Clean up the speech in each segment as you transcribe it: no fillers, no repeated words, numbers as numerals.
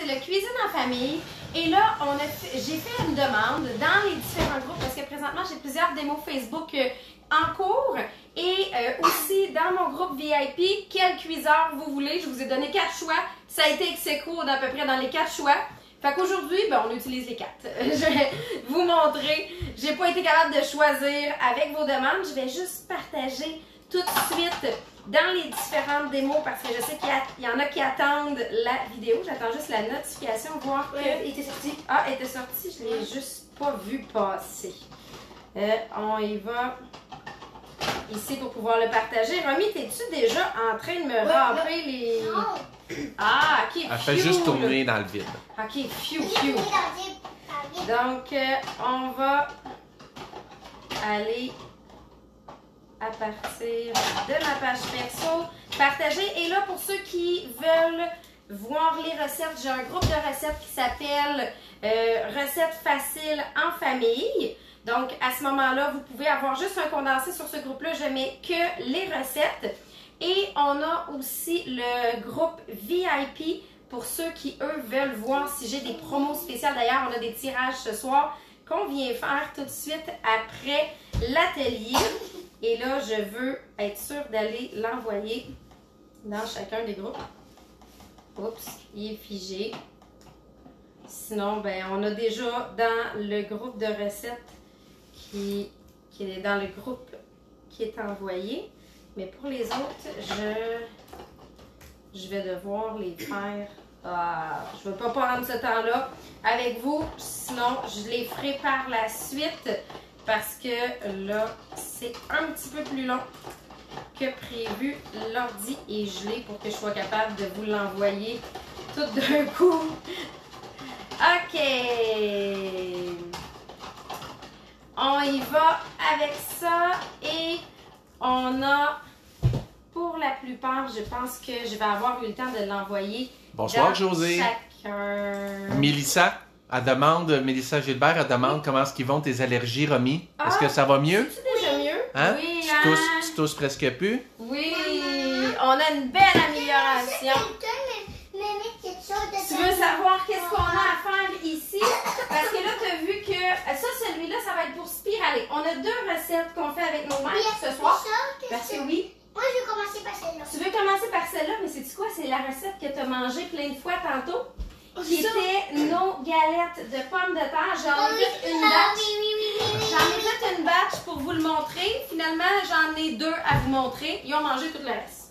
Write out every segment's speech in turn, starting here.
le Cuisine en famille. Et là, j'ai fait une demande dans les différents groupes parce que présentement, j'ai plusieurs démos Facebook en cours. Et aussi, dans mon groupe VIP, quel cuiseur vous voulez? Je vous ai donné 4 choix. Ça a été ex-aequo d'à peu près dans les 4 choix. Fait qu'aujourd'hui, ben, on utilise les 4. Je vais vous montrer. J'ai pas été capable de choisir avec vos demandes. Je vais juste partager tout de suite dans les différentes démos parce que je sais qu'il y en a qui attendent la vidéo. J'attends juste la notification, voir que... Elle était sortie. Ah, elle était sortie, je l'ai juste pas vu passer. On y va ici pour pouvoir le partager. Romy, t'es-tu déjà en train de me remplir les... Ah, ok, elle fait juste tourner dans le vide. Ok, fiu. Donc, on va aller à partir de ma page perso, partager. Et là, pour ceux qui veulent voir les recettes, j'ai un groupe de recettes qui s'appelle Recettes faciles en famille. Donc, à ce moment-là, vous pouvez avoir juste un condensé sur ce groupe-là. Je mets que les recettes. Et on a aussi le groupe VIP pour ceux qui, eux, veulent voir si j'ai des promos spéciales. D'ailleurs, on a des tirages ce soir qu'on vient faire tout de suite après l'atelier. Et là, je veux être sûre d'aller l'envoyer dans chacun des groupes. Oups, il est figé. Sinon, ben, on a déjà dans le groupe de recettes qui est dans le groupe qui est envoyé. Mais pour les autres, je vais devoir les faire. Je ne vais pas prendre ce temps-là avec vous. Sinon, je les ferai par la suite. Parce que là, c'est un petit peu plus long que prévu. L'ordi est gelé pour que je sois capable de vous l'envoyer tout d'un coup. OK. On y va avec ça. Et on a, pour la plupart, je pense que je vais avoir eu le temps de l'envoyer. Bonsoir, José. Chacun. Mélissa Gilbert, elle demande comment est-ce qu'ils vont tes allergies, Romy. Est-ce que ça va mieux? C'est déjà mieux? Hein? Oui, Tu tousses presque plus? Oui, on a une belle amélioration. Tu veux savoir qu'est-ce qu'on a à faire ici? Parce que là, tu as vu que celui-là, ça va être pour spiraler. On a 2 recettes qu'on fait avec nos mères ce soir. Parce que oui. Moi, je vais commencer par celle-là. Tu veux commencer par celle-là, mais c'est quoi? C'est la recette que tu as mangée plein de fois tantôt. Qui était nos galettes de pommes de terre. J'en ai fait une batch. J'en ai fait une batch pour vous le montrer. Finalement, j'en ai 2 à vous montrer. Ils ont mangé tout le reste.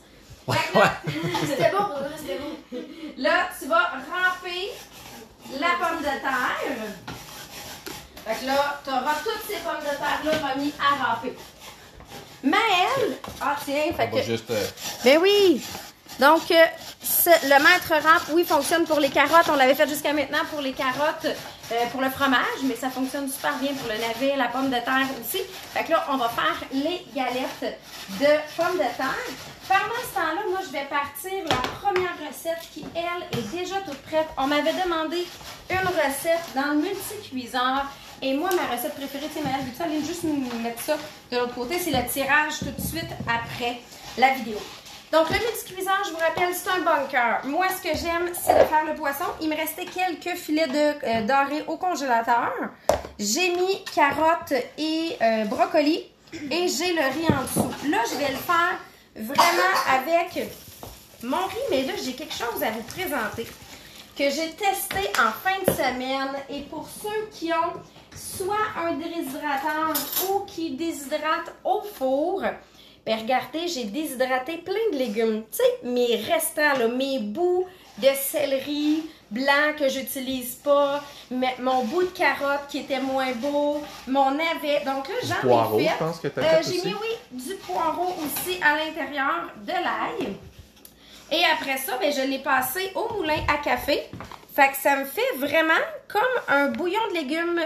C'était bon, c'était bon. Là, tu vas ramper la pomme de terre. Fait que là, tu auras toutes ces pommes de terre-là remis à ramper. Maëlle! Ah, tiens, fait que... Juste, Ben oui! Donc, le maître rampe, oui, fonctionne pour les carottes. On l'avait fait jusqu'à maintenant pour les carottes, pour le fromage, mais ça fonctionne super bien pour le navet, la pomme de terre aussi. Fait que là, on va faire les galettes de pommes de terre. Pendant ce temps-là, moi, je vais partir la première recette qui, elle, est déjà toute prête. On m'avait demandé une recette dans le multi-cuiseur. Et moi, ma recette préférée, tu sais, Maëlle, veux-tu aller juste nous mettre ça de l'autre côté? C'est le tirage tout de suite après la vidéo. Donc, le multi-cuiseur, je vous rappelle, c'est un bunker. Moi, ce que j'aime, c'est de faire le poisson. Il me restait quelques filets de dorés au congélateur. J'ai mis carottes et brocolis. Et j'ai le riz en dessous. Là, je vais le faire vraiment avec mon riz. Mais là, j'ai quelque chose à vous présenter que j'ai testé en fin de semaine. Et pour ceux qui ont soit un déshydrateur ou qui déshydratent au four, ben regardez, j'ai déshydraté plein de légumes. Tu sais, mes restants, là, mes bouts de céleri blanc que j'utilise pas, mon bout de carotte qui était moins beau, mon navet. Donc là, j'en ai fait. Je pense que t'as j'ai mis, oui, du poireau aussi à l'intérieur de l'ail. Et après ça, ben, je l'ai passé au moulin à café. Fait que ça me fait vraiment comme un bouillon de légumes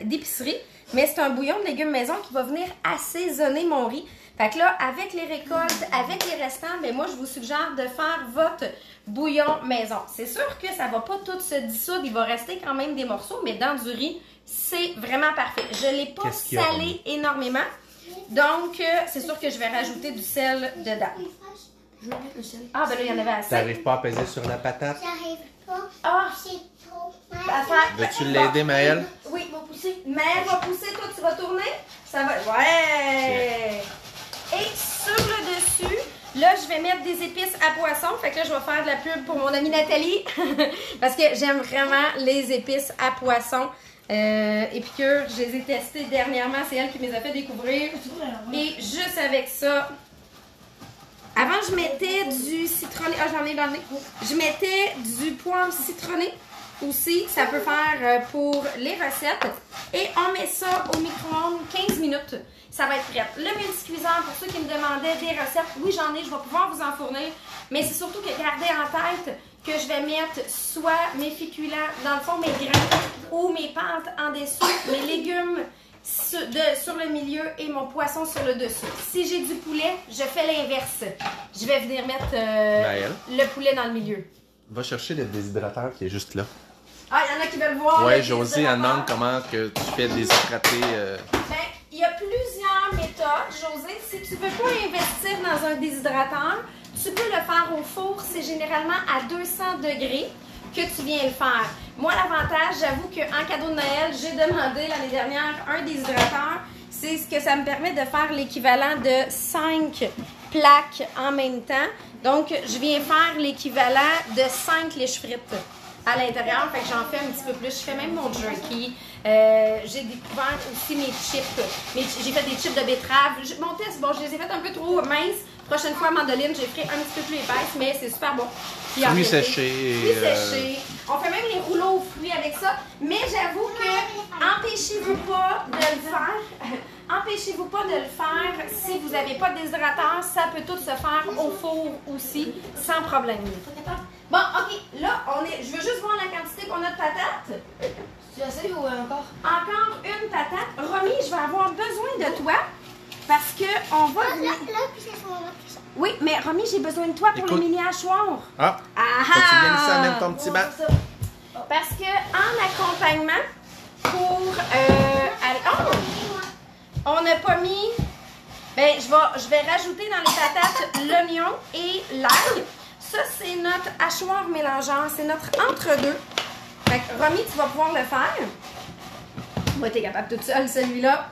d'épicerie. Mais c'est un bouillon de légumes maison qui va venir assaisonner mon riz. Fait que là, avec les récoltes, avec les restants, ben moi, je vous suggère de faire votre bouillon maison. C'est sûr que ça va pas tout se dissoudre. Il va rester quand même des morceaux, mais dans du riz, c'est vraiment parfait. Je l'ai pas salé énormément. Donc, c'est sûr que je vais rajouter du sel dedans. Je vais mettre le sel. Ah, ben là, il y en avait assez. T'arrives pas à peser sur la patate? J'arrive pas. Ah! C'est trop. Veux-tu l'aider, Maëlle? Oui, va pousser. Maëlle va pousser, toi tu vas tourner. Ça va. Ouais! Et sur le dessus, là, je vais mettre des épices à poisson. Fait que là, je vais faire de la pub pour mon amie Nathalie. Parce que j'aime vraiment les épices à poisson. Épicure, je les ai testées dernièrement. C'est elle qui me les a fait découvrir. Et juste avec ça... Avant, je mettais du citronné. Ah, j'en ai dans le nez. Je mettais du poivre citronné aussi. Ça peut faire pour les recettes. Et on met ça au micro-ondes 15 minutes. Ça va être prêt. Le multicuiseur, pour ceux qui me demandaient des recettes, oui, j'en ai. Je vais pouvoir vous en fournir. Mais c'est surtout que gardez en tête que je vais mettre soit mes féculents, dans le fond, mes grains ou mes pâtes en dessous, mes légumes sur le milieu et mon poisson sur le dessus. Si j'ai du poulet, je fais l'inverse. Je vais venir mettre le poulet dans le milieu. Va chercher le déshydrateur qui est juste là. Ah, il y en a qui veulent voir. Ouais, Josie demande comment que tu fais déshydrater. Ben, il y a plusieurs méthodes, José. Si tu veux pas investir dans un déshydrateur, tu peux le faire au four. C'est généralement à 200 degrés que tu viens le faire. Moi, l'avantage, j'avoue qu'en cadeau de Noël, j'ai demandé l'année dernière un déshydrateur. C'est ce que ça me permet de faire l'équivalent de 5 plaques en même temps. Donc, je viens faire l'équivalent de 5 lèches frites à l'intérieur. Fait que j'en fais un petit peu plus. Je fais même mon jerky. J'ai découvert aussi mes chips. J'ai fait des chips de betterave. Mon test, bon, je les ai fait un peu trop minces. Prochaine fois, mandoline, j'ai fait un petit peu plus épaisse, mais c'est super bon. Fruits séchés. Fruits séchés. On fait même les rouleaux aux fruits avec ça. Mais j'avoue que empêchez-vous pas de le faire. Empêchez-vous pas de le faire. Si vous n'avez pas de déshydrateur, ça peut tout se faire au four aussi, sans problème. Bon, ok, là, je veux juste voir la quantité qu'on a de patates. Tu as assez ou encore? Encore une patate. Romy, je vais avoir besoin de toi parce que on va... Oui, mais Romy, j'ai besoin de toi pour le mini hachoir. Ah! Faut-tu bien laisser même ton petit bat? Parce que en accompagnement, pour... on n'a pas mis... Ben, je vais rajouter dans les patates l'oignon et l'ail. Ça, c'est notre hachoir mélangeant. C'est notre entre-deux. Fait que, Romy, tu vas pouvoir le faire. Moi, t'es capable toute seule, celui-là.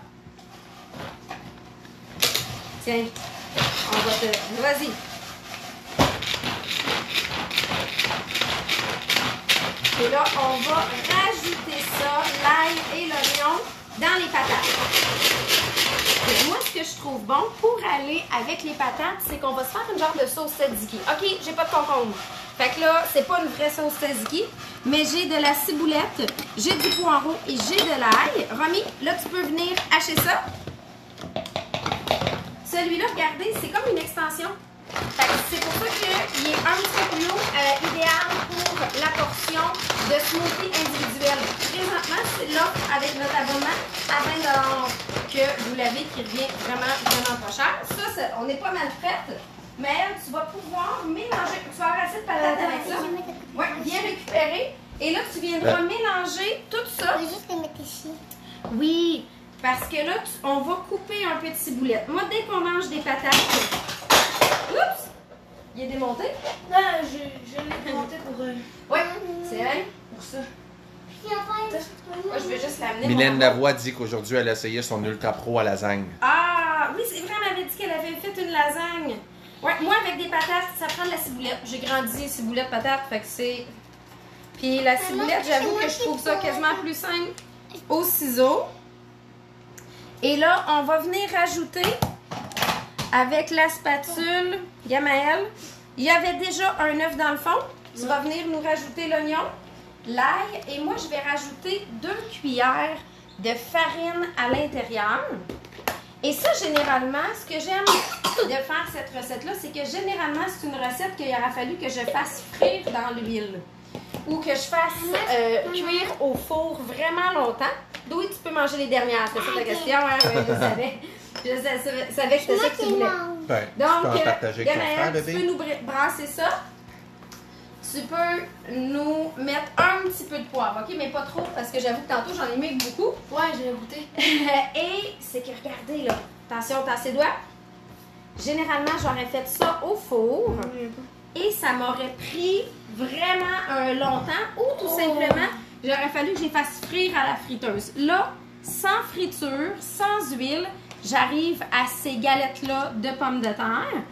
Tiens, on va te... Vas-y. Et là, on va rajouter ça, l'ail et l'oignon, dans les patates. Et moi, ce que je trouve bon pour aller avec les patates, c'est qu'on va se faire une genre de sauce tzatziki. OK, j'ai pas de concombre. Fait que là, c'est pas une vraie sauce tzatziki, mais j'ai de la ciboulette, j'ai du poireau et j'ai de l'ail. Romy, là, tu peux venir hacher ça. Celui-là, regardez, c'est comme une extension. Fait que c'est pour ça qu'il est un petit peu plus haut, idéal pour la portion de smoothie individuelle. Présentement, c'est l'offre avec notre abonnement à 20 $ que vous l'avez qui revient vraiment pas cher. Ça, on n'est pas mal prête. Mais tu vas pouvoir mélanger. Tu vas avoir assez de patates avec ça. Oui, bien récupérer. Et là, tu viendras mélanger tout ça. Je vais juste les mettre ici. Oui, parce que là, on va couper un peu de ciboulette. Moi, dès qu'on mange des patates... Oups! Il est démonté? Non, je l'ai démonté pour... Oui, c'est vrai. Pour ça. Moi, je vais juste l'amener. Mylène Lavoie dit qu'aujourd'hui, elle a essayé son Ultra Pro à lasagne. Ah, oui, c'est vrai, elle m'avait dit qu'elle avait fait une lasagne. Ouais, moi, avec des patates, ça prend de la ciboulette. J'ai grandi ciboulette patate, fait que c'est... Puis la ciboulette, j'avoue que je trouve ça quasiment plus simple au ciseau. Et là, on va venir rajouter avec la spatule Gamaëlle. Il y avait déjà un œuf dans le fond. Tu vas venir nous rajouter l'oignon, l'ail, et moi, je vais rajouter 2 cuillères de farine à l'intérieur. Et ça, généralement, ce que j'aime de faire cette recette-là, c'est que généralement, c'est une recette qu'il aura fallu que je fasse frire dans l'huile ou que je fasse cuire au four vraiment longtemps. D'où tu peux manger les dernières? C'est ça ta question, hein? Oui, je savais. Je savais que c'était ça que tu voulais. Ben, Donc, Gamaëlle, tu peux nous brasser ça. Tu peux nous mettre un petit peu de poivre, OK? Mais pas trop, parce que j'avoue que tantôt, j'en ai mis beaucoup. Ouais, j'ai goûté. Et c'est que, regardez, là, attention, t'as ses doigts. Généralement, j'aurais fait ça au four. et ça m'aurait pris vraiment un longtemps ou tout simplement, j'aurais fallu que je les fasse frire à la friteuse. Là, sans friture, sans huile, j'arrive à ces galettes-là de pommes de terre.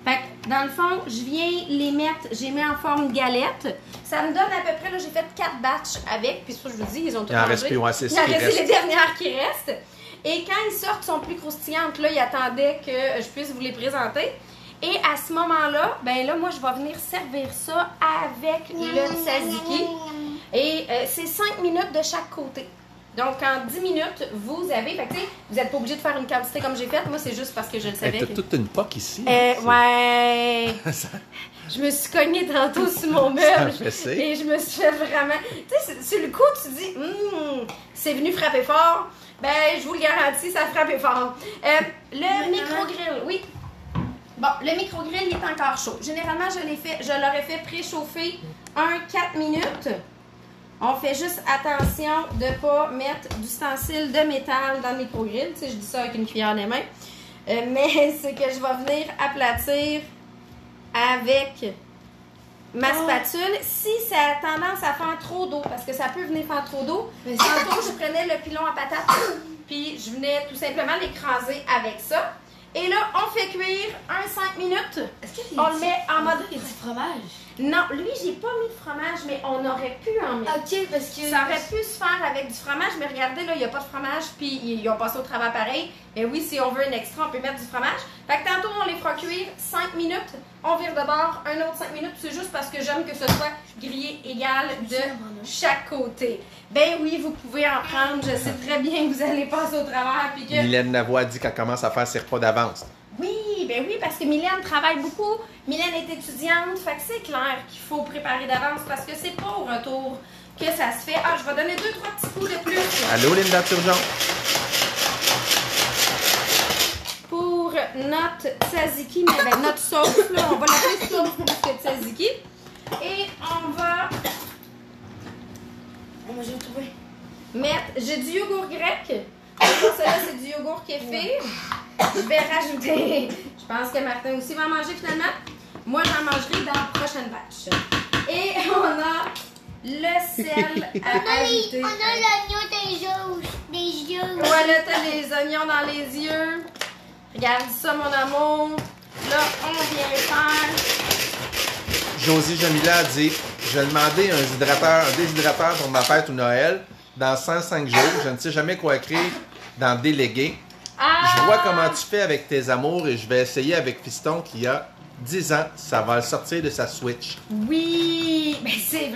Fait que, dans le fond, je viens les mettre, j'ai mis en forme galette. Ça me donne à peu près, là, j'ai fait 4 batchs avec, puis ça, je vous dis, ils ont tout Il en mangé. reste plus, ouais, c'est Il ça en qui reste reste. les dernières qui restent. Et quand ils sortent, ils sont plus croustillantes. Là, ils attendaient que je puisse vous les présenter. Et à ce moment-là, ben là, moi, je vais venir servir ça avec le tzatziki. Et c'est 5 minutes de chaque côté. Donc, en 10 minutes, vous avez... Fait que, tu sais, vous n'êtes pas obligé de faire une quantité comme j'ai faite. Moi, c'est juste parce que je le savais. T'as toute une poque ici. Ouais. Ça- Je me suis cognée tantôt sur mon Ça meuble. fait ça. Et je me suis fait vraiment... Tu sais, sur le coup, tu dis, c'est venu frapper fort. Ben, je vous le garantis, ça a frappé fort. Le micro-grill, oui. Bon, le micro-grill, il est encore chaud. Généralement, je l'aurais fait préchauffer 4 minutes. On fait juste attention de ne pas mettre d'ustensiles de métal dans le micro-grill. Tu sais, je dis ça avec une cuillère des mains. Mais c'est que je vais venir aplatir avec ma spatule. Si ça a tendance à faire trop d'eau, parce que ça peut venir faire trop d'eau, tantôt, je prenais le pilon à patate, puis je venais tout simplement l'écraser avec ça. Et là, on fait cuire 5 minutes. Est-ce que On le met en mode... du fromage? Non, lui, j'ai pas mis de fromage, mais on aurait pu en mettre. Ok, parce que... Ça aurait pu se faire avec du fromage, mais regardez, là, il n'y a pas de fromage, puis ils ont passé au travail pareil. Mais oui, si on veut un extra, on peut mettre du fromage. Fait que tantôt, on les fera cuire 5 minutes. On vire de bord, un autre 5 minutes. C'est juste parce que j'aime que ce soit grillé égal de chaque côté. Ben oui, vous pouvez en prendre. Je sais très bien que vous allez passer au travers, puis que... Mylène Lavoie dit qu'elle commence à faire ses repas d'avance. Oui, ben oui, parce que Mylène travaille beaucoup. Mylène est étudiante, fait que c'est clair qu'il faut préparer d'avance parce que c'est pas au retour que ça se fait. Ah, je vais donner 2-3 petits coups de plus. Allô, Linda Turgeon? Pour notre tzatziki, mais avec notre sauce, là, on va l'appeler sauce plus que tzatziki. Et on va Moi, j'ai trouvé. mettre... J'ai du yogourt grec. Celui-là, c'est du yogourt kéfir. Je vais rajouter... Je pense que Martin aussi va en manger finalement. Moi, j'en mangerai dans la prochaine batch. Et on a le sel à ajouter. On a l'oignon des yeux. Voilà, t'as les oignons dans les yeux. Regarde ça, mon amour. Là, on vient faire... Josie Jamila dit je vais demander un déshydrateur pour ma fête ou Noël dans 105 jours. Je ne sais jamais quoi écrire dans délégué. Je vois comment tu fais avec tes amours et je vais essayer avec Fiston qui a 10 ans. Ça va le sortir de sa Switch. Oui, mais c'est une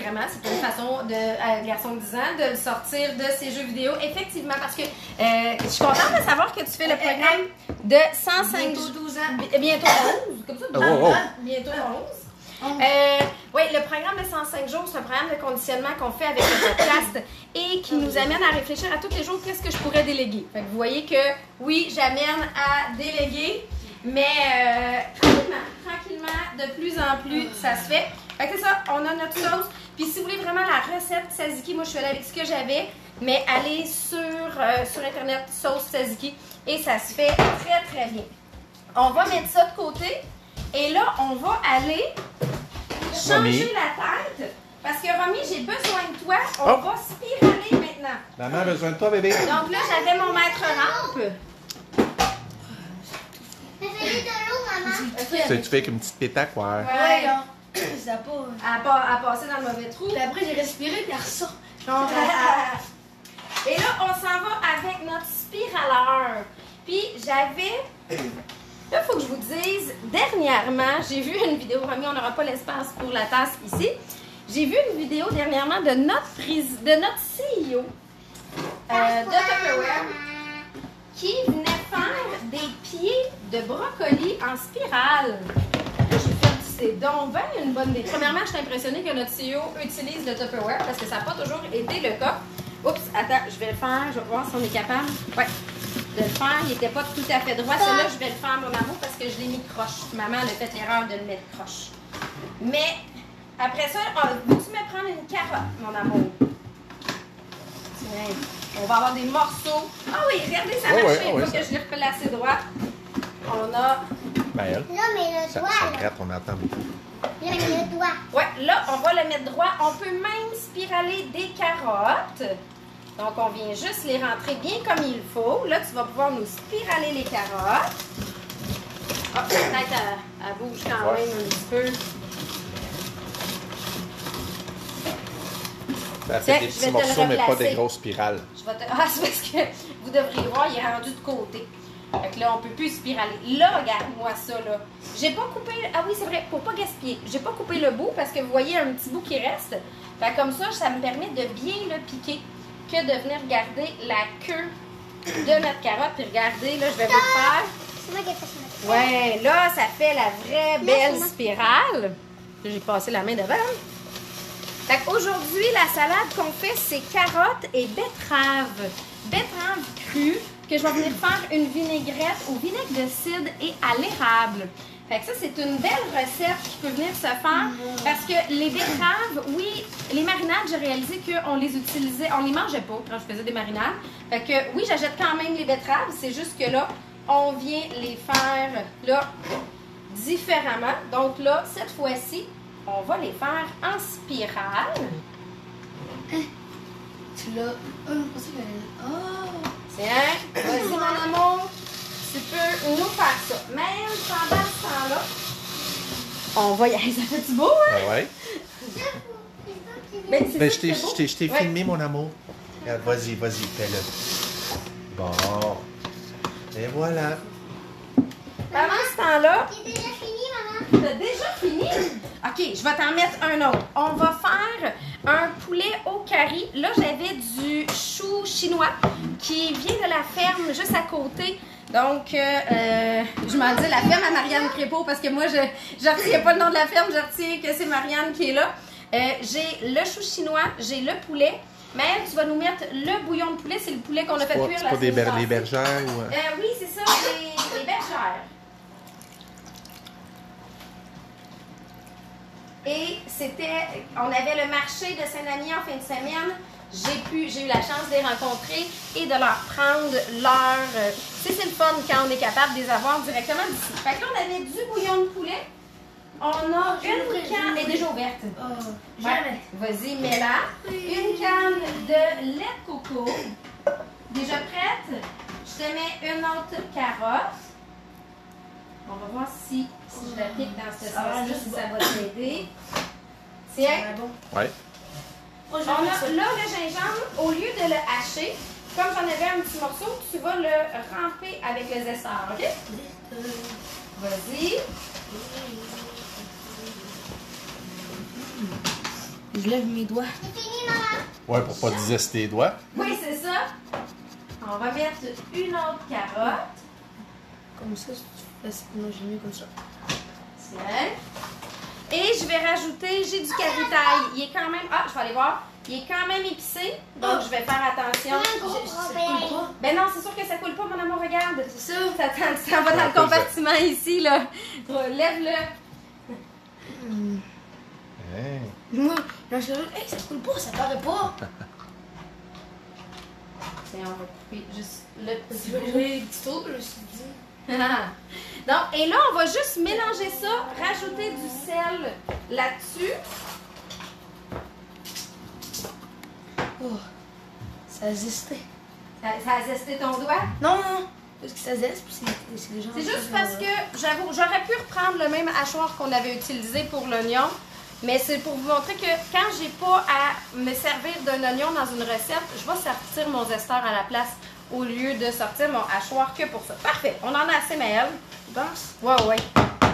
façon de garçon de 10 ans de le sortir de ses jeux vidéo. Effectivement, parce que je suis contente de savoir que tu fais le programme de 105 Bientôt 12 ans. Bientôt 11, comme ça. Bientôt 11. Oui, le programme de 105 jours, c'est un programme de conditionnement qu'on fait avec le podcast et qui nous amène à réfléchir à tous les jours qu'est-ce que je pourrais déléguer. Fait que vous voyez que oui, j'amène à déléguer, mais tranquillement, de plus en plus, ça se fait. Fait que c'est ça, on a notre sauce. Puis si vous voulez vraiment la recette tzatziki, moi je suis allée avec ce que j'avais, mais allez sur Internet, sauce tzatziki, et ça se fait très très bien. On va mettre ça de côté. Et là, on va aller changer Romy. la tête. Parce que Romy, j'ai besoin de toi. On va spiraler maintenant. Maman a besoin de toi, bébé. Donc là, j'avais mon maître rampe. Fais-lui de l'eau, maman. Tu fais avec une petite pétaque, ouais. Ouais, là. Ça a pas... À passer dans le mauvais trou. Puis après, j'ai respiré, puis elle ressort. Donc, et là, on s'en va avec notre spiraleur. Puis j'avais... Là, il faut que je vous dise, dernièrement, j'ai vu une vidéo, Romy, on n'aura pas l'espace pour la tasse ici. J'ai vu une vidéo dernièrement de notre CEO de Tupperware qui venait faire des pieds de brocoli en spirale. Là, j'ai fait, c'est donc bien une bonne idée. Premièrement, je suis impressionnée que notre CEO utilise le Tupperware parce que ça n'a pas toujours été le cas. Oups, attends, je vais le faire, je vais voir si on est capable. Ouais. De le faire, il n'était pas tout à fait droit. Celui-là, je vais le faire, mon amour, parce que je l'ai mis croche. Maman elle a fait l'erreur de le mettre croche. Mais, après ça, veux-tu me prendre une carotte, mon amour? Tiens, on va avoir des morceaux. Ah oui, regardez, ça marche. Il faut que je l'ai replacé droit. On a... Ben, elle. Non, mais le Ça doigt, là. gratte, on entend beaucoup. Là, le doigt. Ouais, là, on va le mettre droit. On peut même spiraler des carottes. Donc, on vient juste les rentrer bien comme il faut. Là, tu vas pouvoir nous spiraler les carottes. Ah, peut-être elle bouge quand même un petit peu. Ça fait des petits morceaux, mais pas des grosses spirales. Ah, c'est parce que vous devriez voir, il est rendu de côté. Fait que là, on peut plus spiraler. Là, regarde-moi ça, là. J'ai pas coupé... Ah oui, c'est vrai, pour pas gaspiller. J'ai pas coupé le bout parce que vous voyez un petit bout qui reste. Fait comme ça me permet de bien le piquer que de venir garder la queue de notre carotte. Puis regardez, là, je vais vous le faire. C'est moi qui ai fait ça. Ouais, là, ça fait la vraie belle spirale. Là, j'ai passé la main devant. Fait qu'aujourd'hui, la salade qu'on fait, c'est carottes et betteraves. Betteraves crues, que je vais venir faire une vinaigrette au vinaigre de cidre et à l'érable. Fait que ça, c'est une belle recette qui peut venir se faire parce que les betteraves, oui, les marinades, j'ai réalisé qu'on les utilisait, on les mangeait pas quand je faisais des marinades. Fait que oui, j'achète quand même les betteraves, c'est juste que là, on vient les faire là différemment. Donc là, cette fois-ci, on va les faire en spirale. Tu l'as. Oh! Tiens, vas-y mon amour, tu peux nous faire ça. Même pendant ce temps-là, on va y aller. Ça fait-tu beau, hein? Ah ouais. Ben, Ben, je t'ai filmé, mon amour. Regarde, vas-y, fais-le. Bon. Et voilà. Pendant ce temps-là, C'est déjà fini, maman? t'as déjà fini? OK, je vais t'en mettre un autre. On va faire un poulet au curry. Là, j'avais du chou chinois qui vient de la ferme juste à côté. Donc, je m'en dis la ferme à Marianne Crépeau parce que moi, je retiens pas le nom de la ferme, je retiens que c'est Marianne qui est là. J'ai le chou chinois, j'ai le poulet. Mais tu vas nous mettre le bouillon de poulet, c'est le poulet qu'on a fait cuire. C'est pas des bergères ou... Oui, c'est ça, des bergères. Et on avait le marché de Saint-Denis en fin de semaine. J'ai eu la chance de les rencontrer et de leur prendre leur... c'est le fun quand on est capable de les avoir directement d'ici. Fait que là, on avait du bouillon de poulet. On a une canne... Elle est déjà ouverte. Jamais. Vas-y, mets-la. Une canne de lait de coco. Déjà prête? Je te mets une autre carotte. On va voir si je la pique dans ce sens-là, si ça va t'aider. Tiens. Ouais. On a là le gingembre, au lieu de le hacher, comme j'en avais un petit morceau, tu vas le ramper avec le zesteur, OK? Vas-y. Je lève mes doigts. Ouais, pour pas désester tes doigts. Oui, c'est ça. On va mettre une autre carotte. Comme ça, si tu fais ça, moi j'ai mis comme ça. Tiens. Et je vais rajouter, j'ai du caritaille. Il est quand même, je vais aller voir. Il est quand même épicé, donc je vais faire attention. Ben non, c'est sûr que ça coule pas, mon amour, regarde. C'est ça, ça va dans le compartiment ici, là. Lève-le. Moi, là, je hey, ça coule pas, ça paraît pas. Tiens, on va couper juste le petit Je vais les petits tours, je me suis dit. Donc, et là, on va juste mélanger ça, rajouter du sel là-dessus. Oh, ça a zesté. Ça a zesté ton doigt? Non, non, parce que ça zeste, puis c'est les gens. C'est juste parce que, j'avoue, j'aurais pu reprendre le même hachoir qu'on avait utilisé pour l'oignon, mais c'est pour vous montrer que quand j'ai pas à me servir d'un oignon dans une recette, je vais sortir mon zesteur à la place au lieu de sortir mon hachoir que pour ça. Parfait, on en a assez, Maëlle. Tu penses? Ouais.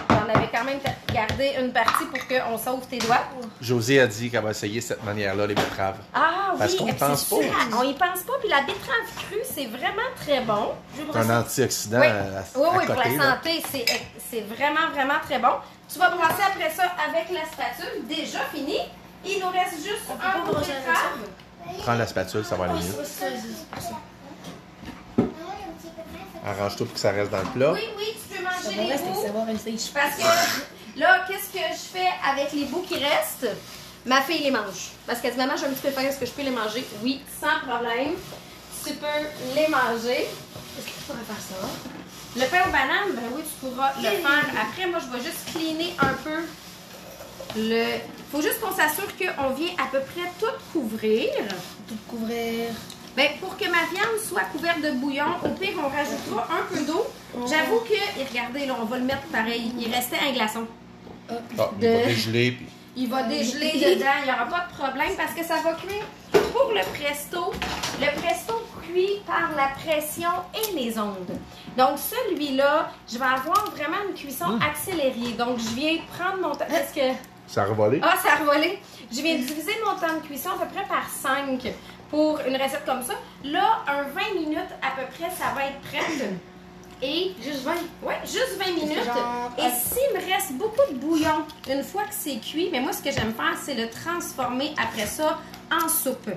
J'en avais quand même gardé une partie pour qu'on sauve tes doigts. Josée a dit qu'elle va essayer cette manière-là, les betteraves. Ah oui, parce qu'on y pense pas. On y pense pas, puis la betterave crue, c'est vraiment très bon. C'est un antioxydant Oui, à oui, côté, pour la là. santé, c'est vraiment, vraiment très bon. Tu vas brasser après ça avec la spatule, déjà fini. Il nous reste juste un bout de betterave. Prends la spatule, ça va aller mieux. Arrange-toi pour que ça reste dans le plat. Oui, tu peux manger Ça va les rester, bouts. ça va rester. Parce que là, qu'est-ce que je fais avec les bouts qui restent? Ma fille les mange. Parce qu'elle dit, maman, j'ai un petit peu faim, est-ce que je peux les manger? Oui, sans problème. Tu peux les manger. Est-ce que tu pourrais faire ça? Le pain aux bananes, ben oui, tu pourras le faire. Après, moi, je vais juste cleaner un peu Faut juste qu'on s'assure qu'on vient à peu près tout couvrir. Tout couvrir. Ben, pour que ma viande soit couverte de bouillon, au pire, on rajoutera un peu d'eau. J'avoue que, et regardez, là, on va le mettre pareil. Il restait un glaçon. Ah, il va dégeler. Puis... Il va dégeler dedans. Il n'y aura pas de problème parce que ça va cuire pour le presto. Le presto cuit par la pression et les ondes. Donc, celui-là, je vais avoir vraiment une cuisson accélérée. Donc, je viens prendre mon temps. Parce que... Ça a revolé? Ah, ça a revolé. Je viens diviser mon temps de cuisson à peu près par 5 pour une recette comme ça. Là, un 20 minutes à peu près, ça va être prêt. Et juste 20? Oui, juste 20 minutes. Genre... Et s'il me reste beaucoup de bouillon, une fois que c'est cuit, mais moi, ce que j'aime faire, c'est le transformer après ça en soupe.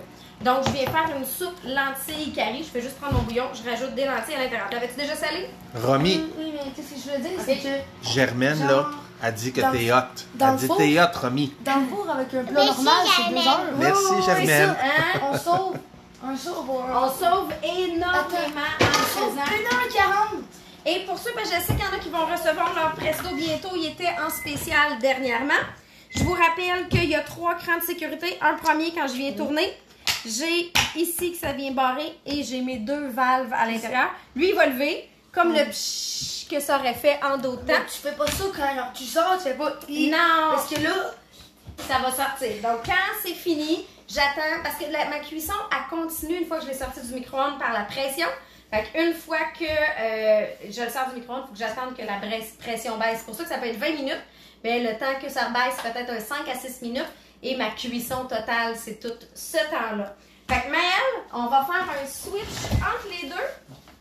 Donc, je viens faire une soupe lentilles curry. Je fais juste prendre mon bouillon, je rajoute des lentilles à l'intérieur. T'avais-tu déjà salé? Romy. Oui, mais qu'est-ce que je veux dire, c'est que... Germaine, genre, là, a dit que t'es hot. dans Elle dit le t'es hot, Romy. Dans le four, avec un plat normal, c'est 2 heures. Merci, Germaine. Hein? On sauve un sauve pour un... On sauve énormément en faisant. 1h40! Et pour ceux, ben, je sais qu'il y en a qui vont recevoir leur presto bientôt. Il était en spécial dernièrement. Je vous rappelle qu'il y a 3 crans de sécurité. Un premier quand je viens tourner. J'ai ici que ça vient barrer et j'ai mes 2 valves à l'intérieur. Lui, il va lever comme le pshhh que ça aurait fait en d'autres temps. Tu fais pas ça quand genre, tu sors, tu fais pas... Non! Parce que là... Ça va sortir. Donc, quand c'est fini, j'attends. Parce que ma cuisson, elle continue une fois que je l'ai sorti du micro-ondes par la pression. Fait qu'une fois que je le sors du micro-ondes, il faut que j'attende que la pression baisse. C'est pour ça que ça peut être 20 minutes. Mais le temps que ça baisse, peut-être un 5 à 6 minutes. Et ma cuisson totale, c'est tout ce temps-là. Fait que Maëlle, on va faire un switch entre les deux.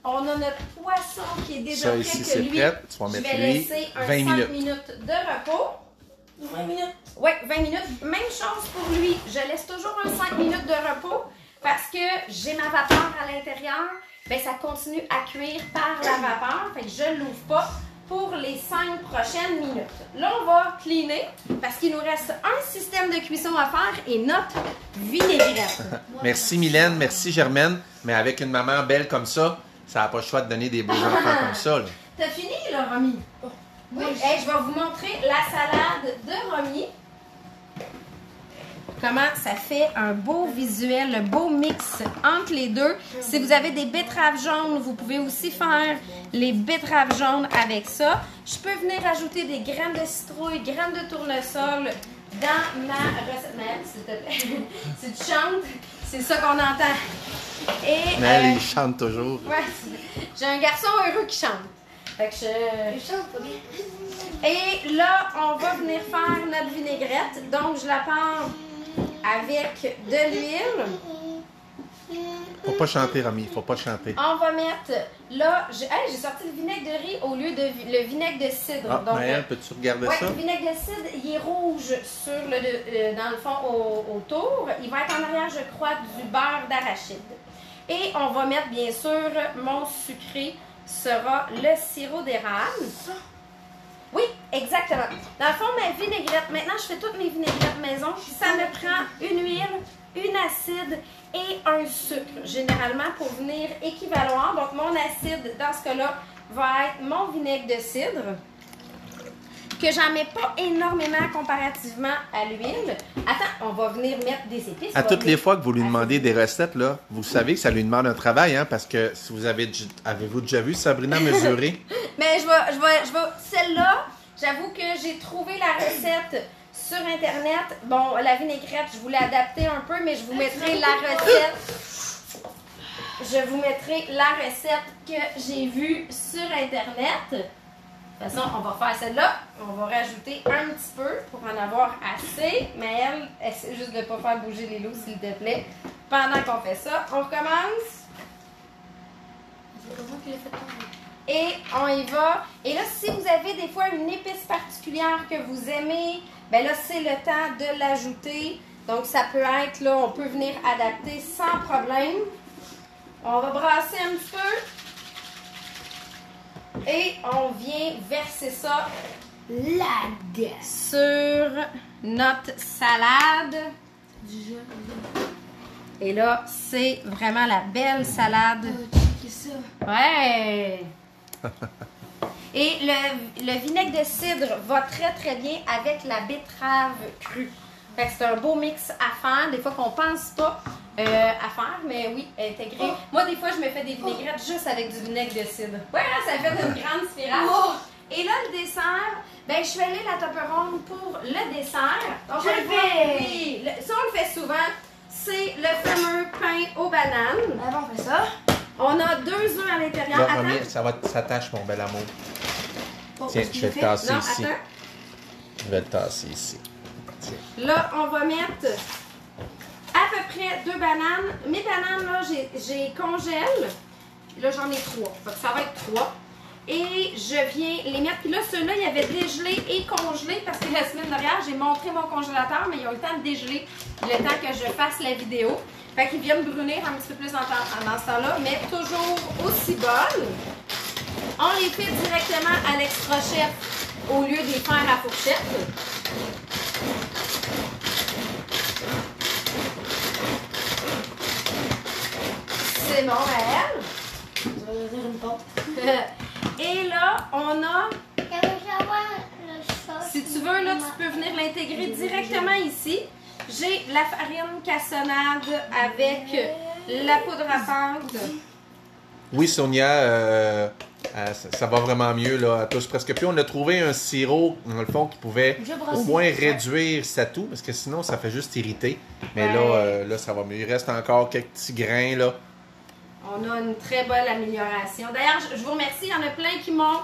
On a notre poisson qui est déjà Ça prêt. ici, Que c'est lui, prêt. Tu vas je mettre vais lui laisser un 20 5 minutes. minutes de repos. 20 minutes. Oui, 20 minutes. Même chose pour lui. Je laisse toujours un 5 minutes de repos parce que j'ai ma vapeur à l'intérieur. Bien, ça continue à cuire par la vapeur. Fait que je ne l'ouvre pas pour les 5 prochaines minutes. Là, on va cleaner parce qu'il nous reste un système de cuisson à faire et notre vinaigrette. Merci Mylène, merci Germaine. Mais avec une maman belle comme ça, ça n'a pas le choix de donner des beaux enfants comme ça. Là. T'as fini, là, Romy? Oui. Hey, je vais vous montrer la salade de Romy. Comment ça fait un beau visuel, un beau mix entre les deux. Si vous avez des betteraves jaunes, vous pouvez aussi faire les betteraves jaunes avec ça. Je peux venir ajouter des graines de citrouille, graines de tournesol dans ma recette. Même, s'il te plaît. Si tu chantes, c'est ça qu'on entend. Et, Mais il chante toujours. ouais, j'ai un garçon heureux qui chante. Fait que Je chante pas bien. Et là, on va venir faire notre vinaigrette. Donc, je la pars avec de l'huile. Faut pas chanter, Romy. Faut pas chanter. On va mettre, là, j'ai sorti le vinaigre de riz au lieu de le vinaigre de cidre. Ah, Donc, Maëlle, peux-tu regarder ouais, ça? le vinaigre de cidre, il est rouge sur dans le fond autour. Il va être en arrière, je crois, du beurre d'arachide. Et on va mettre, bien sûr, mon sucré sera le sirop d'érable. Oui, exactement. Dans le fond, ma vinaigrette, maintenant, je fais toutes mes vinaigrettes maison. Ça me prend une huile, une acide et un sucre, généralement, pour venir équivaloir. Donc, mon acide, dans ce cas-là, va être mon vinaigre de cidre, que j'en mets pas énormément comparativement à l'huile. Attends, on va venir mettre des épices. À toutes les fois que vous lui demandez des recettes, là, vous savez que ça lui demande un travail, hein, parce que si vous avez-vous déjà vu Sabrina mesurer? Mais je vais celle-là, j'avoue que j'ai trouvé la recette sur Internet. Bon, la vinaigrette, je voulais adapter un peu, mais je vous mettrai la recette. Je vous mettrai la recette que j'ai vue sur Internet. De toute façon, on va faire celle-là. On va rajouter un petit peu pour en avoir assez. Mais elle, essaie juste de ne pas faire bouger les loups, s'il te plaît. Pendant qu'on fait ça, on recommence. C'est comment qu'il a fait ton... Et on y va. Et là, si vous avez des fois une épice particulière que vous aimez, ben là, c'est le temps de l'ajouter. Donc, ça peut être, là, on peut venir adapter sans problème. On va brasser un petit peu. Et on vient verser ça sur notre salade. Et là, c'est vraiment la belle salade. Checker ça. Ouais! Et le vinaigre de cidre va très très bien avec la betterave crue. Fait que c'est un beau mix à faire, des fois qu'on pense pas à faire, mais oui, intégrer. Moi, des fois, je me fais des vinaigrettes juste avec du vinaigre de cidre. Ouais, là, ça fait une grande spirale. Et là, le dessert, ben, je suis allée la Toblerone pour le dessert. Donc, Je le fais! Oui, ça, on le fait souvent. C'est le fameux pain aux bananes. Avant, on fait ça. On a 2 œufs à l'intérieur. Là, Attends. mamie, ça tâche, mon bel amour. Oh, Tiens, est-ce je qu'il vais le le fait? tasser Non, ici. attends. Je vais le tasser ici. Tiens. Là, on va mettre à peu près 2 bananes. Mes bananes, là, j'ai congèle. Là, j'en ai 3. Fait que ça va être 3. Et je viens les mettre. Puis là, ceux-là, il y avait dégelé et congelé parce que la semaine dernière, j'ai montré mon congélateur, mais ils ont eu le temps de dégeler le temps que je fasse la vidéo. Fait qu'ils viennent brunir un petit peu plus dans ce temps-là, mais toujours aussi bonnes. On les fait directement à l'extra-chef au lieu de les faire à fourchette. C'est bon à elle. Ça va devenir une pâte. Et là, on a, si tu veux, là, là, tu peux venir l'intégrer directement ici. J'ai la farine cassonade avec la poudre à pâte. Oui, Sonia, ça va vraiment mieux, là, à tous presque plus. On a trouvé un sirop, dans le fond, qui pouvait au moins réduire sa toux, parce que sinon, ça fait juste irriter. Mais là, ça va mieux. Il reste encore quelques petits grains, là. On a une très bonne amélioration. D'ailleurs, je vous remercie. Il y en a plein qui m'ont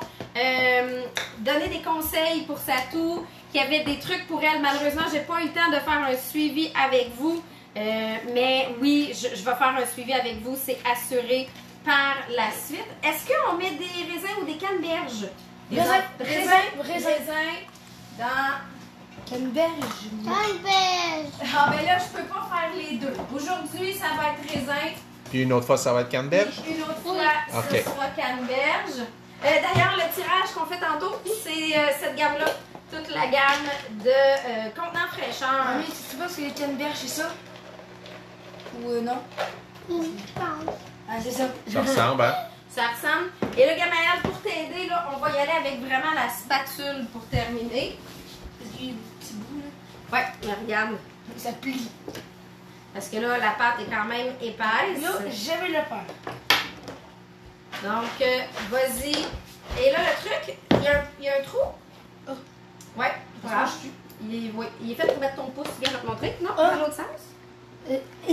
donné des conseils pour sa toux, qui avaient des trucs pour elle. Malheureusement, j'ai pas eu le temps de faire un suivi avec vous. Mais oui, je vais faire un suivi avec vous. C'est assuré par la suite. Est-ce qu'on met des raisins ou des canneberges? Raisins dans... Canneberge. Ah, ben là, je peux pas faire les deux. Aujourd'hui, ça va être raisin. Puis une autre fois, ça va être canneberge? Une autre fois, Ok. ce sera canneberge. D'ailleurs, le tirage qu'on fait tantôt, c'est cette gamme-là. Toute la gamme de contenants fraîcheur. Mamie, tu sais pas ce que les canneberges, c'est ça? Ou non? Ah, c'est ça. Ça ressemble, hein? Ça ressemble. Et là, Gabriel, pour t'aider, là, on va y aller avec vraiment la spatule pour terminer. Parce qu'il y a des petits bouts, là. Ouais, mais regarde. Ça plie. Parce que là, la pâte est quand même épaisse. Là, j'avais le faire. Donc, vas-y. Et là, le truc, il y a un trou. Oh. Ouais, voilà. Il est fait pour mettre ton pouce. Tu viens de te montrer? Non, dans l'autre sens?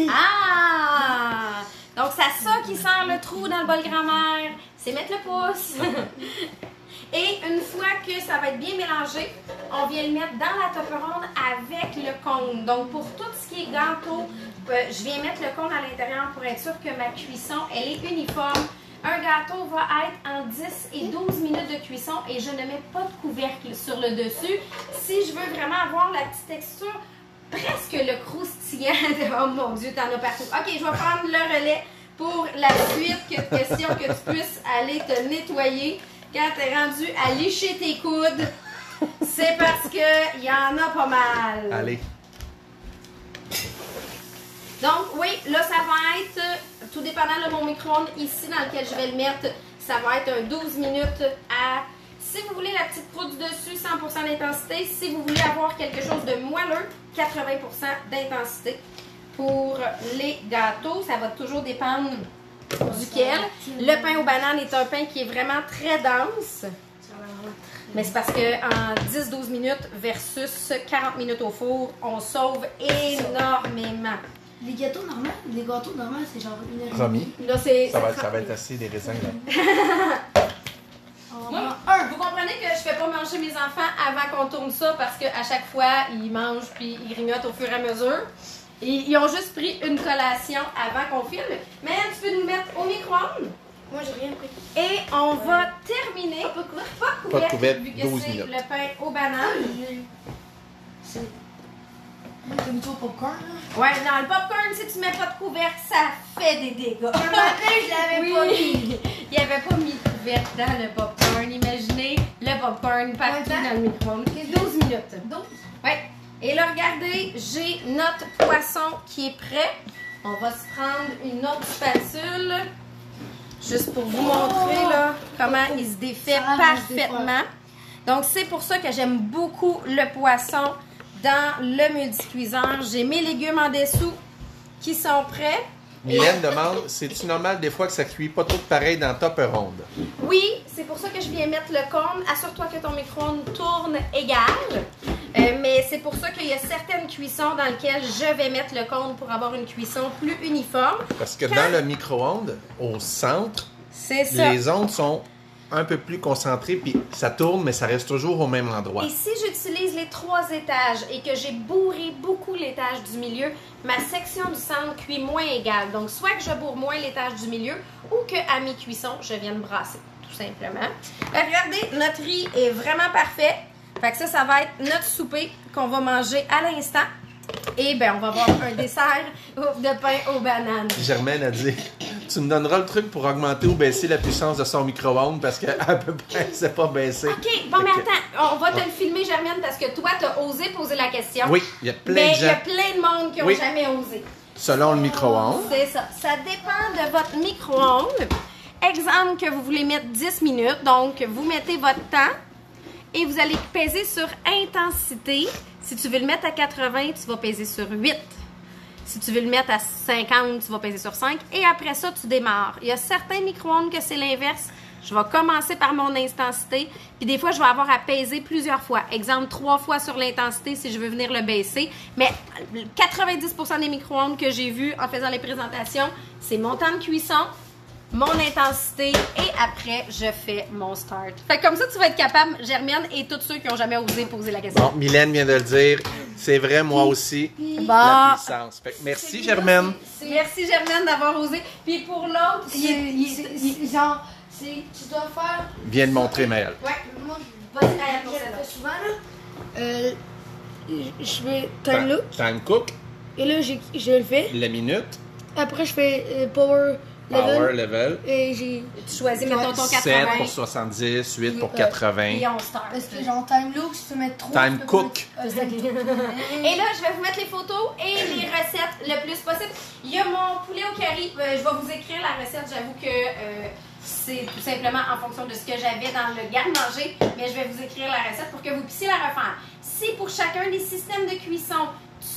Ah! Donc, c'est ça qui sert le trou dans le bol grand-mère. C'est mettre le pouce. Et une fois que ça va être bien mélangé, on vient le mettre dans la Toblerone avec le cône. Donc, pour tout ce qui est gâteau, je viens mettre le cône à l'intérieur pour être sûr que ma cuisson, elle est uniforme. Un gâteau va être en 10 et 12 minutes de cuisson et je ne mets pas de couvercle sur le dessus. Si je veux vraiment avoir la petite texture, presque le croustillant. Oh mon Dieu, t'en as partout. OK, je vais prendre le relais pour la suite. Question que tu puisses aller te nettoyer. Quand t'es rendu à licher tes coudes, c'est parce qu'il y en a pas mal. Allez. Donc, oui, là, ça va être, tout dépendant de mon micro-ondes ici dans lequel je vais le mettre, ça va être un 12 minutes à... Si vous voulez la petite poudre du dessus, 100% d'intensité. Si vous voulez avoir quelque chose de moelleux, 80% d'intensité. Pour les gâteaux, ça va toujours dépendre duquel. Le pain aux bananes est un pain qui est vraiment très dense. Mais c'est parce qu'en 10-12 minutes versus 40 minutes au four, on sauve énormément. Les gâteaux normaux, c'est genre une heure. Promis. Là, c'est... Ça va être assez des raisins, là. Moi, vous comprenez que je fais pas manger mes enfants avant qu'on tourne ça parce qu'à chaque fois, ils mangent puis ils grignotent au fur et à mesure. Et ils ont juste pris une collation avant qu'on filme. Mais tu peux nous mettre au micro-ondes. Moi, j'ai rien pris. Et on va terminer. Pas de couvercle, vu que 12 c'est minutes. le pain aux bananes. C'est comme tout au popcorn, là. Ouais, dans le popcorn, si tu mets pas de couvercle, ça fait des dégâts. Je me rappelle, je l'avais pas mis. Il n'y avait pas mis de couvercle dans le popcorn. Imaginez le popcorn partout dans le micro-ondes. 12 minutes. 12. Ouais. Et là, regardez, j'ai notre poisson qui est prêt. On va se prendre une autre spatule. Juste pour vous montrer là, comment il se défait parfaitement. Donc, c'est pour ça que j'aime beaucoup le poisson dans le multicuiseur. J'ai mes légumes en dessous qui sont prêts. Mylène demande, c'est-tu normal des fois que ça cuit pas tout pareil dans Tupper Ronde? Oui, c'est pour ça que je viens mettre le cône. Assure-toi que ton micro-ondes tourne égal. Mais c'est pour ça qu'il y a certaines cuissons dans lesquelles je vais mettre le cône pour avoir une cuisson plus uniforme. Parce que dans le micro-ondes, au centre, c'est ça. Les ondes sont un peu plus concentrées, puis ça tourne, mais ça reste toujours au même endroit. Et si j'utilise les 3 étages et que j'ai bourré beaucoup l'étage du milieu, ma section du centre cuit moins égale. Donc, soit que je bourre moins l'étage du milieu ou qu'à mi-cuisson, je vienne brasser, tout simplement. Regardez, notre riz est vraiment parfait. Fait que ça va être notre souper qu'on va manger à l'instant. Et bien, on va avoir un dessert de pain aux bananes. Germaine a dit, tu me donneras le truc pour augmenter ou baisser la puissance de son micro-ondes parce qu'à peu près, c'est pas baissé. OK, bon, mais attends, on va te le filmer, Germaine, parce que toi, tu as osé poser la question. Oui, il y a plein de gens. Mais il y a plein de monde qui n'ont jamais osé. Selon le micro-ondes. C'est ça. Ça dépend de votre micro-ondes. Exemple que vous voulez mettre 10 minutes. Donc, vous mettez votre temps et vous allez peser sur intensité. Si tu veux le mettre à 80, tu vas peser sur 8. Si tu veux le mettre à 50, tu vas peser sur 5. Et après ça, tu démarres. Il y a certains micro-ondes que c'est l'inverse. Je vais commencer par mon intensité. Puis des fois, je vais avoir à peser plusieurs fois. Exemple, 3 fois sur l'intensité si je veux venir le baisser. Mais 90% des micro-ondes que j'ai vus en faisant les présentations, c'est mon temps de cuisson, mon intensité et après, je fais mon start. Fait que comme ça, tu vas être capable, Germaine et tous ceux qui n'ont jamais osé poser la question. Bon, Mylène vient de le dire. C'est vrai, moi aussi. La puissance. Fait que merci, Germaine. Merci, Germaine, d'avoir osé. Puis pour l'autre, genre, tu dois faire... Viens de montrer, Maëlle. Ouais, Moi, vas-y, je le fais souvent, là. Je fais time loop. Time cook, Et là, je le fais. la minute, Après, je fais power power level, Et j'ai... tu choisis, mettons ton 80. 7 pour 70, 8 pour 80. Et on start. Parce que genre time loop, si tu mets trop... Time cook. Et là, je vais vous mettre les photos et les recettes le plus possible. Il y a mon poulet au curry. Je vais vous écrire la recette. J'avoue que c'est tout simplement en fonction de ce que j'avais dans le garde-manger. Mais je vais vous écrire la recette pour que vous puissiez la refaire. Si pour chacun des systèmes de cuisson,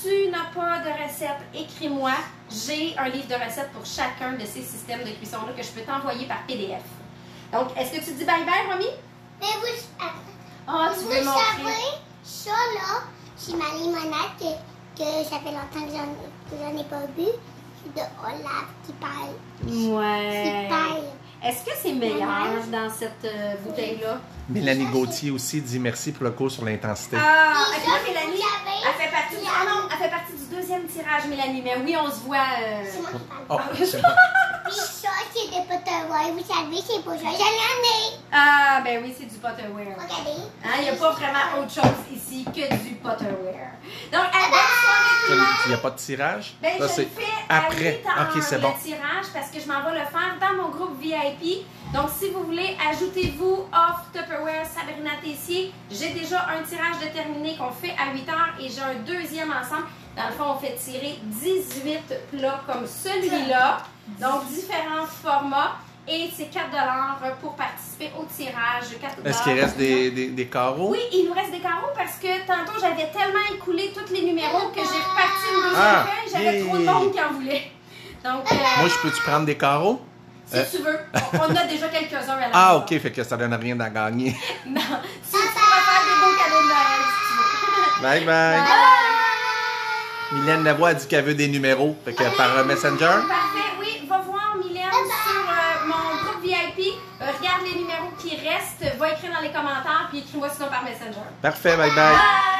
tu n'as pas de recette, écris-moi. J'ai un livre de recettes pour chacun de ces systèmes de cuisson-là que je peux t'envoyer par PDF. Donc, est-ce que tu dis bye-bye, Romy? Mais vous, Tu veux montrer? savez, ça là, c'est ma limonade que ça fait longtemps que j'en ai pas bu. C'est de Olaf qui parle. Ouais. Qui parle. Est-ce que c'est meilleur dans cette bouteille-là? Mélanie Gauthier aussi dit merci pour le cours sur l'intensité. Ah, Et et ça, là, vous Mélanie, savez, elle fait partie du... Ah non, elle fait partie du 2e tirage, Mélanie. Mais oui, on se voit... C'est moi qui parle. Oh, c'est bon. Puis ça, c'est de Potterware. Vous savez, c'est pour ça. J'en ai. Ah, ben oui, c'est du Potterware. Regardez. Il n'y a pas vraiment autre chose ici que du Potterware. Donc, à bonne soirée. Il n'y a pas de tirage? Ben, Ça, je c'est le fais après. à 8 Ok, c'est bon. le tirage parce que je m'en vais le faire dans mon groupe VIP. Donc, si vous voulez, ajoutez-vous off Tupperware Sabrina Tessier. J'ai déjà un tirage déterminé qu'on fait à 8 heures et j'ai un deuxième ensemble. Dans le fond, on fait tirer 18 plats comme celui-là. Donc, différents formats. Et c'est 4 $ pour participer au tirage. 4 Est-ce qu'il reste des carreaux? Oui, il nous reste des carreaux parce que tantôt, j'avais tellement écoulé tous les numéros que j'ai reparti une deuxième feuille. J'avais trop de monde qui en voulait. Donc, Moi, je peux-tu prendre des carreaux? si tu veux, on a déjà quelques-uns à la Ah, maison. ok, fait que ça donne rien à gagner. Non, tu vas faire des beaux cadeaux de Noël si tu veux. Bye bye. Mylène Lavoie a dit qu'elle veut des numéros. Fait que par Messenger. Parfait, oui, va voir Mylène sur mon groupe VIP. Regarde les numéros qui restent, va écrire dans les commentaires, puis écris-moi sinon par Messenger. Parfait, bye bye. Bye!